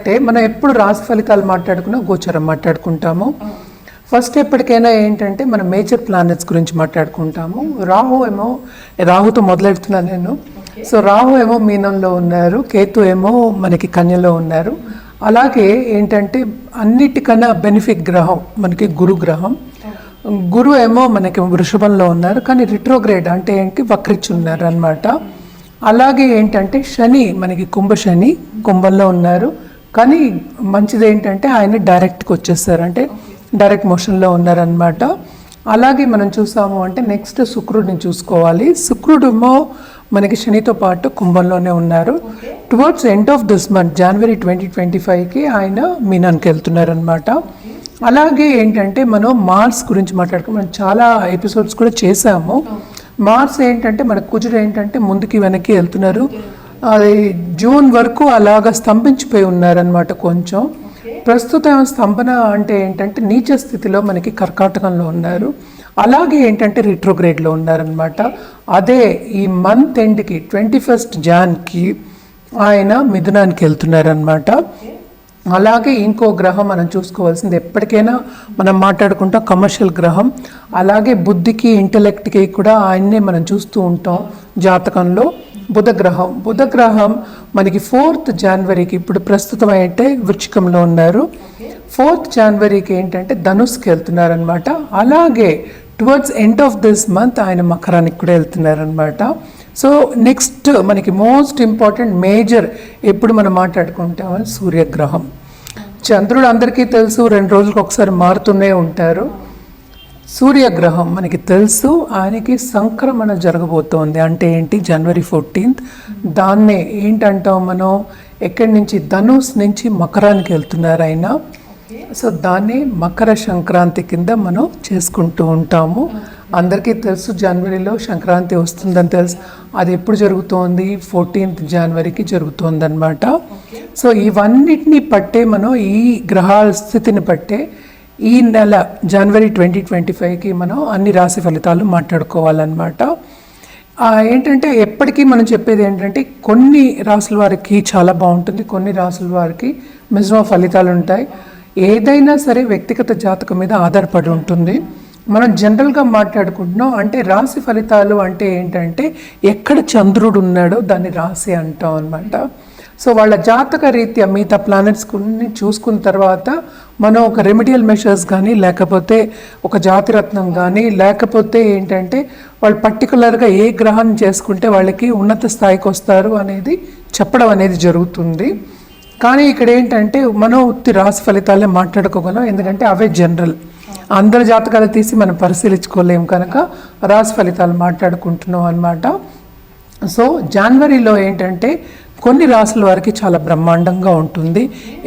అంటే మనం ఎప్పుడు రాశి ఫలితాలు మాట్లాడుకున్నా గోచరం మాట్లాడుకుంటాము. ఫస్ట్ ఎప్పటికైనా ఏంటంటే మనం మేజర్ ప్లానెట్స్ గురించి మాట్లాడుకుంటాము. రాహుతో మొదలెడుతున్నాను నేను. సో రాహు ఏమో మీనంలో ఉన్నారు, కేతు ఏమో మనకి కన్యలో ఉన్నారు. అలాగే ఏంటంటే అన్నిటికన్నా బెనిఫిక్ గ్రహం మనకి గురు గ్రహం. గురు ఏమో మనకి వృషభంలో ఉన్నారు, కానీ రిట్రోగ్రేడ్ అంటే ఏంటి వక్రించి ఉన్నారు అనమాట. అలాగే ఏంటంటే శని మనకి శని కుంభంలో ఉన్నారు, కానీ మంచిది ఏంటంటే ఆయన డైరెక్ట్గా వచ్చేస్తారు, అంటే డైరెక్ట్ మోషన్లో ఉన్నారనమాట. అలాగే మనం చూసాము అంటే నెక్స్ట్ శుక్రుడిని చూసుకోవాలి. శుక్రుడేమో మనకి శనితో పాటు కుంభంలోనే ఉన్నారు. Towards end of this month January 2025కి ఆయన మీనానికి వెళ్తున్నారు అనమాట. అలాగే ఏంటంటే మనం మార్స్ గురించి మనం చాలా ఎపిసోడ్స్ కూడా చేసాము. మార్స్ ఏంటంటే మన కుజుడు ఏంటంటే ముందుకి వెనక్కి వెళ్తున్నారు. అది జూన్ వరకు అలాగా స్తంభించిపోయి ఉన్నారనమాట. కొంచెం ప్రస్తుతం స్తంభన అంటే ఏంటంటే నీచ స్థితిలో మనకి కర్కాటకంలో ఉన్నారు. అలాగే ఏంటంటే రిట్రోగ్రేడ్లో ఉన్నారనమాట. అదే ఈ మంత్ ఎండ్కి 21st జాన్కి ఆయన మిథునానికి వెళ్తున్నారనమాట. అలాగే ఇంకో గ్రహం మనం చూసుకోవాల్సింది, ఎప్పటికైనా మనం మాట్లాడుకుంటాం కమర్షియల్ గ్రహం. అలాగే బుద్ధికి ఇంటలెక్ట్కి కూడా ఆయన్నే మనం చూస్తూ ఉంటాం జాతకంలో. బుధ గ్రహం మనకి 4th జనవరికి ఇప్పుడు ప్రస్తుతం అయితే వృశ్చికంలో ఉన్నారు. 4th జనవరికి ఏంటంటే ధనుస్కి వెళ్తున్నారనమాట. అలాగే towards end of this month ఆయన మకరానికి కూడా వెళ్తున్నారనమాట. సో నెక్స్ట్ మనకి మోస్ట్ ఇంపార్టెంట్ మేజర్ ఎప్పుడు మనం మాట్లాడుకుంటామని సూర్యగ్రహం. చంద్రుడు అందరికీ తెలుసు 2 రోజులకు ఒకసారి మారుతూనే ఉంటారు. సూర్యగ్రహం మనకి తెలుసు ఆయనకి సంక్రమణ జరగబోతోంది. అంటే ఏంటి, జనవరి 14th. దాన్నే ఏంటంటాం మనం, ఎక్కడి నుంచి ధనుస్ నుంచి మకరానికి వెళ్తున్నారు ఆయన. సో దాన్ని మకర సంక్రాంతి కింద మనం చేసుకుంటూ ఉంటాము. అందరికీ తెలుసు జనవరిలో సంక్రాంతి వస్తుందని తెలుసు. అది ఎప్పుడు జరుగుతోంది, 14th జనవరికి జరుగుతోంది అనమాట. సో ఇవన్నిటిని పట్టే మనం ఈ గ్రహాల స్థితిని పట్టే ఈ నెల జనవరి 2025కి మనం అన్ని రాశి ఫలితాలు మాట్లాడుకోవాలన్నమాట. ఏంటంటే ఎప్పటికీ మనం చెప్పేది ఏంటంటే కొన్ని రాసుల వారికి చాలా బాగుంటుంది, కొన్ని రాసుల వారికి మిశ్రమ ఫలితాలు ఉంటాయి. ఏదైనా సరే వ్యక్తిగత జాతకం మీద ఆధారపడి ఉంటుంది. మనం జనరల్గా మాట్లాడుకుంటున్నాం అంటే రాశి ఫలితాలు అంటే ఏంటంటే ఎక్కడ చంద్రుడు ఉన్నాడో దాన్ని రాశి అంటాం అనమాట. సో వాళ్ళ జాతక రీత్యా మిగతా ప్లానెట్స్ కొన్ని చూసుకున్న తర్వాత మనం ఒక రెమెడియల్ మెషర్స్ కానీ, లేకపోతే ఒక జాతిరత్నం కానీ, లేకపోతే ఏంటంటే వాళ్ళు పర్టికులర్గా ఏ గ్రహాన్ని చేసుకుంటే వాళ్ళకి ఉన్నత స్థాయికి వస్తారు అనేది చెప్పడం అనేది జరుగుతుంది. కానీ ఇక్కడ ఏంటంటే మనం ఉత్తి రాశి ఫలితాలే మాట్లాడుకోగలం, ఎందుకంటే అవే జనరల్. అందరి జాతకాలు తీసి మనం పరిశీలించుకోలేము కనుక రాశి ఫలితాలు మాట్లాడుకుంటున్నాం అన్నమాట. సో జనవరిలో ఏంటంటే కొన్ని రాశుల వారికి చాలా బ్రహ్మాండంగా ఉంటుంది.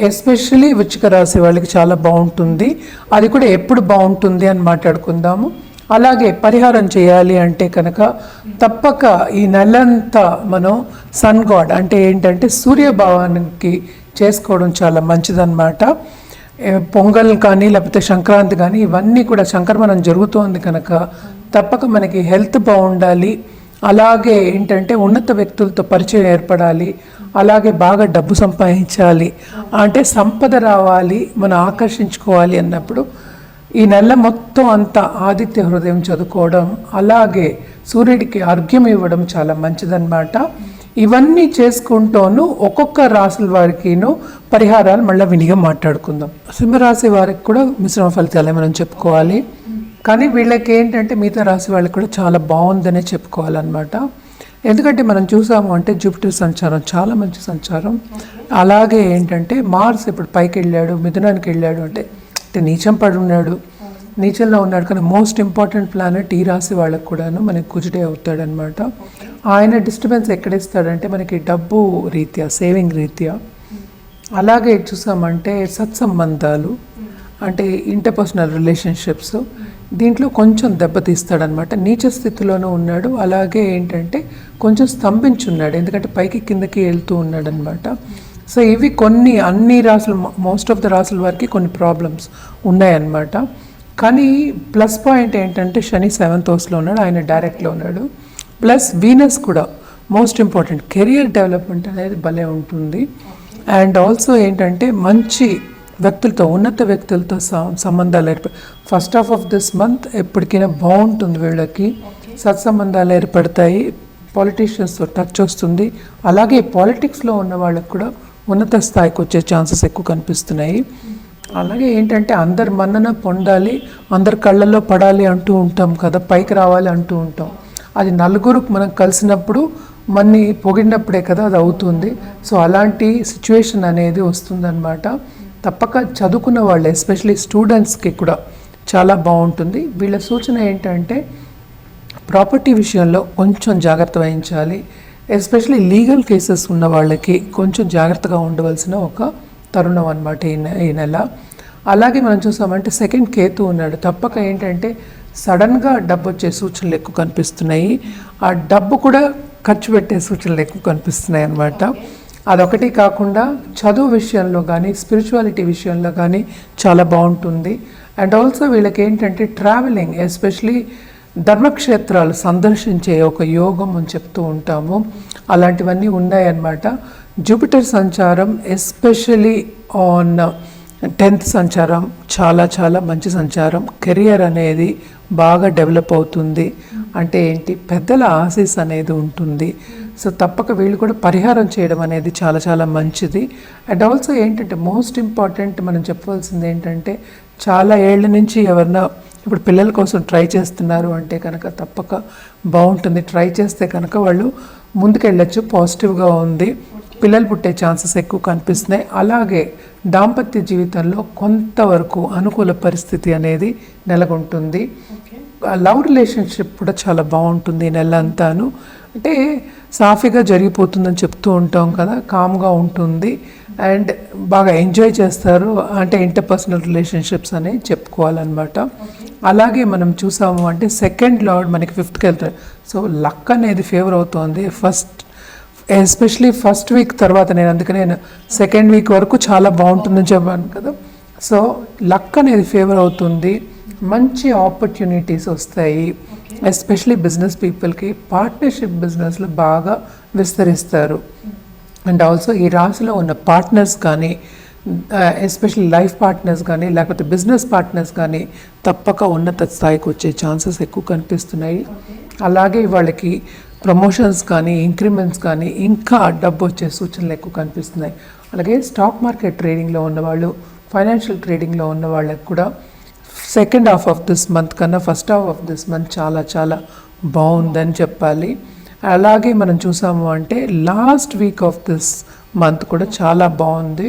ఎస్పెషల్లీ వృశ్చిక రాశి వాళ్ళకి చాలా బాగుంటుంది. అది కూడా ఎప్పుడు బాగుంటుంది అని మాట్లాడుకుందాము. అలాగే పరిహారం చేయాలి అంటే కనుక తప్పక ఈ నెలంతా మనం సన్ గాడ్ అంటే ఏంటంటే సూర్యభావానికి చేసుకోవడం చాలా మంచిదన్నమాట. పొంగల్ కానీ లేకపోతే సంక్రాంతి కానీ ఇవన్నీ కూడా సంక్రమణం జరుగుతోంది కనుక తప్పక మనకి హెల్త్ బాగుండాలి. అలాగే ఏంటంటే ఉన్నత వ్యక్తులతో పరిచయం ఏర్పడాలి. అలాగే బాగా డబ్బు సంపాదించాలి, అంటే సంపద రావాలి, మనం ఆకర్షించుకోవాలి అన్నప్పుడు ఈ నెల మొత్తం అంతా ఆదిత్య హృదయం చదువుకోవడం, అలాగే సూర్యుడికి అర్ఘ్యం ఇవ్వడం చాలా మంచిదన్నమాట. ఇవన్నీ చేసుకుంటూను ఒక్కొక్క రాశుల వారికిను పరిహారాలు మళ్ళీ వినిగా మాట్లాడుకుందాం. సింహరాశి వారికి కూడా మిశ్రమ ఫలితాలే మనం చెప్పుకోవాలి. కానీ వీళ్ళకి ఏంటంటే మిగతా రాశి వాళ్ళకి కూడా చాలా బాగుందనే చెప్పుకోవాలన్నమాట. ఎందుకంటే మనం చూసాము అంటే జూపిటర్ సంచారం చాలా మంచి సంచారం. అలాగే ఏంటంటే మార్స్ ఇప్పుడు పైకి వెళ్ళాడు, మిథునానికి వెళ్ళాడు, అంటే నీచం పడి ఉన్నాడు, నీచంలో ఉన్నాడు. కానీ మోస్ట్ ఇంపార్టెంట్ ప్లానెట్ ఈ రాశి వాళ్ళకు కూడాను మనకి కుజుడే అవుతాడనమాట. ఆయన డిస్టర్బెన్స్ ఎక్కడిస్తాడంటే మనకి డబ్బు రీత్యా, సేవింగ్ రీత్యా. అలాగే చూసామంటే సత్సంబంధాలు అంటే ఇంటర్పర్సనల్ రిలేషన్షిప్స్, దీంట్లో కొంచెం దెబ్బతీస్తాడనమాట. నీచ స్థితిలోనూ ఉన్నాడు. అలాగే ఏంటంటే కొంచెం స్తంభించున్నాడు, ఎందుకంటే పైకి కిందకి వెళ్తూ ఉన్నాడు అనమాట. సో ఇవి కొన్ని అన్ని రాసులు, మోస్ట్ ఆఫ్ ద రాసుల వారికి కొన్ని ప్రాబ్లమ్స్ ఉన్నాయన్నమాట. కానీ ప్లస్ పాయింట్ ఏంటంటే శని 7th హౌస్లో ఉన్నాడు, ఆయన డైరెక్ట్లో ఉన్నాడు. ప్లస్ వీనస్ కూడా మోస్ట్ ఇంపార్టెంట్ కెరియర్ డెవలప్మెంట్ అనేది భలే ఉంటుంది. అండ్ ఆల్సో ఏంటంటే మంచి వ్యక్తులతో, ఉన్నత వ్యక్తులతో సంబంధాలు first half of this month ఎప్పటికైనా బాగుంటుంది వీళ్ళకి. సత్సంబంధాలు ఏర్పడతాయి, పాలిటీషియన్స్తో టచ్ వస్తుంది. అలాగే పాలిటిక్స్లో ఉన్న వాళ్ళకి కూడా ఉన్నత స్థాయికి వచ్చే ఛాన్సెస్ ఎక్కువ కనిపిస్తున్నాయి. అలాగే ఏంటంటే అందరు మన్నన పొందాలి, అందరి కళ్ళల్లో పడాలి అంటూ ఉంటాం కదా, పైకి రావాలి అంటూ ఉంటాం. అది నలుగురు మనం కలిసినప్పుడు మన్ని పొగిడినప్పుడే కదా అది అవుతుంది. సో అలాంటి సిచ్యువేషన్ అనేది వస్తుందన్నమాట. తప్పక చదువుకున్న వాళ్ళు, ఎస్పెషలీ స్టూడెంట్స్కి కూడా చాలా బాగుంటుంది. వీళ్ళ సూచన ఏంటంటే ప్రాపర్టీ విషయంలో కొంచెం జాగ్రత్త వహించాలి. ఎస్పెషలీ లీగల్ కేసెస్ ఉన్న వాళ్ళకి కొంచెం జాగ్రత్తగా ఉండవలసిన ఒక తరుణం అన్నమాట ఈ నెల. అలాగే మనం చూసామంటే సెకండ్ కేతు ఉన్నాడు. తప్పక ఏంటంటే సడన్గా డబ్బు వచ్చే సూచనలు ఎక్కువ కనిపిస్తున్నాయి. ఆ డబ్బు కూడా ఖర్చు పెట్టే సూచనలు ఎక్కువ కనిపిస్తున్నాయి అన్నమాట. అదొకటి కాకుండా చదువు విషయంలో కానీ, స్పిరిచువాలిటీ విషయంలో కానీ చాలా బాగుంటుంది. అండ్ ఆల్సో వీళ్ళకి ఏంటంటే ట్రావెలింగ్, ఎస్పెషలీ ధర్మక్షేత్రాలు సందర్శించే ఒక యోగం అని చెప్తూ ఉంటాము. అలాంటివన్నీ ఉన్నాయన్నమాట. జూపిటర్ సంచారం ఎస్పెషలీ ఆన్ 10th సంచారం చాలా చాలా మంచి సంచారం. కెరియర్ అనేది బాగా డెవలప్ అవుతుంది. అంటే ఏంటి, పెద్దల ఆశీస్ అనేది ఉంటుంది. సో తప్పక వీళ్ళు కూడా పరిహారం చేయడం అనేది చాలా చాలా మంచిది. అండ్ ఆల్సో ఏంటంటే మోస్ట్ ఇంపార్టెంట్ మనం చెప్పవలసింది ఏంటంటే, చాలా ఏళ్ళ నుంచి ఎవరన్నా ఇప్పుడు పిల్లల కోసం ట్రై చేస్తున్నారు అంటే కనుక తప్పక బాగుంటుంది. ట్రై చేస్తే కనుక వాళ్ళు ముందుకెళ్ళచ్చు, పాజిటివ్గా ఉంది. పిల్లలు పుట్టే ఛాన్సెస్ ఎక్కువ కనిపిస్తున్నాయి. అలాగే దాంపత్య జీవితంలో కొంతవరకు అనుకూల పరిస్థితి అనేది నెలకొంటుంది. లవ్ రిలేషన్షిప్ కూడా చాలా బాగుంటుంది ఈ నెల అంతాను. అంటే సాఫీగా జరిగిపోతుందని చెప్తూ ఉంటాం కదా, కామ్గా ఉంటుంది అండ్ బాగా ఎంజాయ్ చేస్తారు. అంటే ఇంటర్పర్సనల్ రిలేషన్షిప్స్ అనేవి చెప్పుకోవాలన్నమాట. అలాగే మనం చూసాము అంటే సెకండ్ లార్డ్ మనకి 5th వెళ్తారు. సో లక్ అనేది ఫేవర్ అవుతుంది. ఎస్పెషలీ ఫస్ట్ వీక్ తర్వాత, నేను అందుకనే సెకండ్ వీక్ వరకు చాలా బాగుంటుందని చెప్పాను కదా. సో లక్ అనేది ఫేవర్ అవుతుంది, మంచి ఆపర్చునిటీస్ వస్తాయి. ఎస్పెషలీ బిజినెస్ పీపుల్కి పార్ట్నర్షిప్ బిజినెస్లో బాగా విస్తరిస్తారు. అండ్ ఆల్సో ఈ రాశిలో ఉన్న పార్ట్నర్స్ కానీ, ఎస్పెషల్లీ లైఫ్ పార్ట్నర్స్ కానీ లేకపోతే బిజినెస్ పార్ట్నర్స్ కానీ తప్పక ఉన్నత స్థాయికి వచ్చే ఛాన్సెస్ ఎక్కువ కనిపిస్తున్నాయి. అలాగే వాళ్ళకి ప్రమోషన్స్ కానీ, ఇంక్రిమెంట్స్ కానీ, ఇంకా డబ్బు వచ్చే సూచనలు ఎక్కువ కనిపిస్తున్నాయి. అలాగే స్టాక్ మార్కెట్ ట్రేడింగ్లో ఉన్నవాళ్ళు, ఫైనాన్షియల్ ట్రేడింగ్లో ఉన్న వాళ్ళకి కూడా second half of this month కన్నా first half of this month చాలా చాలా బాగుందని చెప్పాలి. అలాగే మనం చూసాము అంటే last week of this month కూడా చాలా బాగుంది.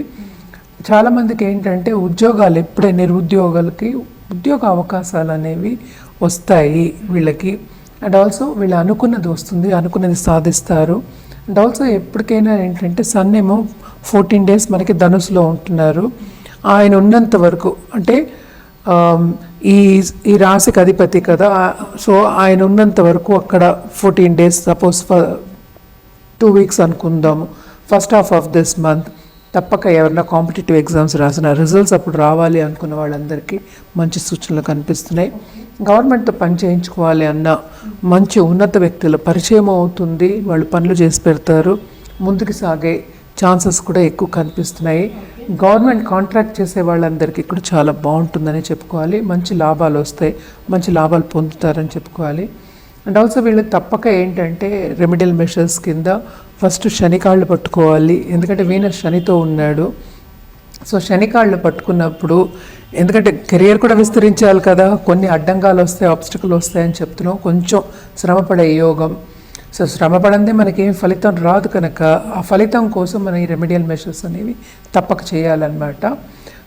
చాలామందికి ఏంటంటే ఉద్యోగాలు, ఎప్పుడే నిరుద్యోగులకి ఉద్యోగ అవకాశాలు అనేవి వస్తాయి వీళ్ళకి. అండ్ ఆల్సో వీళ్ళు అనుకున్నది వస్తుంది, అనుకున్నది సాధిస్తారు. అండ్ ఆల్సో ఎప్పటికైనా ఏంటంటే సన్ ఏమో 14 days మనకి ధనుసులో ఉంటున్నారు. ఆయన ఉన్నంత వరకు అంటే ఈ రాశికి అధిపతి కదా, సో ఆయన ఉన్నంత వరకు అక్కడ 14 days, సపోజ్ 2 weeks అనుకుందాము, first half of this month తప్పక ఎవరైనా కాంపిటేటివ్ ఎగ్జామ్స్ రాసిన రిజల్ట్స్ అప్పుడు రావాలి అనుకున్న వాళ్ళందరికీ మంచి సూచనలు కనిపిస్తున్నాయి. గవర్నమెంట్తో పని చేయించుకోవాలి అన్న మంచి ఉన్నత వ్యక్తుల పరిచయం అవుతుంది, వాళ్ళు పనులు చేసి పెడతారు, ముందుకు సాగే ఛాన్సెస్ కూడా ఎక్కువ కనిపిస్తున్నాయి. గవర్నమెంట్ కాంట్రాక్ట్ చేసే వాళ్ళందరికీ కూడా చాలా బాగుంటుందని చెప్పుకోవాలి. మంచి లాభాలు వస్తాయి, మంచి లాభాలు పొందుతారని చెప్పుకోవాలి. అండ్ ఆల్సో వీళ్ళు తప్పక ఏంటంటే రెమెడియల్ మెషర్స్ కింద ఫస్ట్ శనికాళ్ళు పట్టుకోవాలి. ఎందుకంటే వీనస్ శనితో ఉన్నాడు. సో శనికాళ్ళు పట్టుకున్నప్పుడు, ఎందుకంటే కెరియర్ కూడా విస్తరించాలి కదా, కొన్ని అడ్డంగాలు వస్తాయి, ఆబ్స్టికల్ వస్తాయని చెప్తున్నాం, కొంచెం శ్రమపడే యోగం. సో శ్రమపడందే మనకేం ఫలితం రాదు కనుక ఆ ఫలితం కోసం మనం ఈ రెమెడియల్ మెషర్స్ అనేవి తప్పక చేయాలన్నమాట.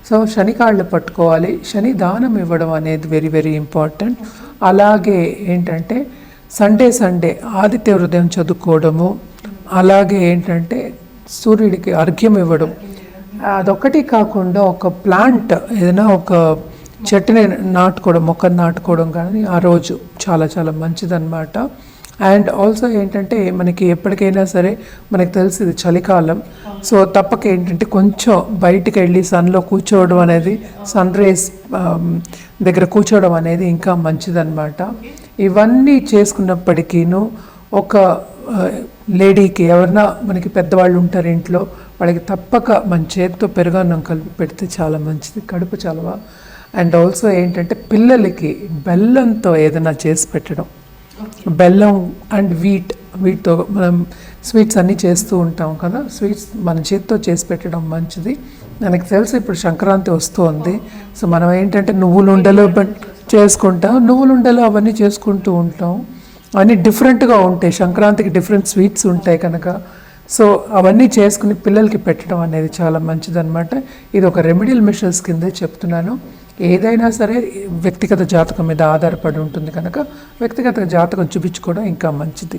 సో శనికాళ్ళు పట్టుకోవాలి. శని దానం ఇవ్వడం అనేది వెరీ వెరీ ఇంపార్టెంట్. అలాగే ఏంటంటే సండే ఆదిత్య హృదయం చదువుకోవడము, అలాగే ఏంటంటే సూర్యుడికి అర్ఘ్యం ఇవ్వడం. అదొక్కటి కాకుండా ఒక ప్లాంట్, ఏదైనా ఒక చెట్టుని నాటుకోవడం, మొక్కను నాటుకోవడం కానీ ఆ రోజు చాలా చాలా మంచిదన్నమాట. అండ్ ఆల్సో ఏంటంటే మనకి ఎప్పటికైనా సరే మనకు తెలిసి ఇది చలికాలం, సో తప్పక ఏంటంటే కొంచెం బయటికి వెళ్ళి సన్లో కూర్చోవడం అనేది, సన్ రేస్ దగ్గర కూర్చోవడం అనేది ఇంకా మంచిదన్నమాట. ఇవన్నీ చేసుకున్నప్పటికీను ఒక లేడీకి ఎవరైనా మనకి పెద్దవాళ్ళు ఉంటారు ఇంట్లో, వాళ్ళకి తప్పక మన చేతితో పెరుగన్నం కలిపి పెడితే చాలా మంచిది, కడుపు చలవ. అండ్ ఆల్సో ఏంటంటే పిల్లలకి బెల్లంతో ఏదైనా చేసి పెట్టడం, బెల్లం అండ్ వీటితో మనం స్వీట్స్ అన్నీ చేస్తూ ఉంటాం కదా, స్వీట్స్ మన చేతితో చేసి పెట్టడం మంచిది. నాకు తెలిసి ఇప్పుడు సంక్రాంతి వస్తుంది, సో మనం ఏంటంటే నువ్వులు ఉండలు చేసుకుంటాం, నువ్వులు ఉండలు అవన్నీ చేసుకుంటూ ఉంటాం. అవన్నీ డిఫరెంట్గా ఉంటాయి, సంక్రాంతికి డిఫరెంట్ స్వీట్స్ ఉంటాయి కనుక, సో అవన్నీ చేసుకుని పిల్లలకి పెట్టడం అనేది చాలా మంచిదన్నమాట. ఇది ఒక రెమెడియల్ మెషర్స్ కిందే చెప్తున్నాను. ఏదైనా సరే వ్యక్తిగత జాతకం మీద ఆధారపడి ఉంటుంది కనుక వ్యక్తిగత జాతకం చూపించుకోవడం ఇంకా మంచిది.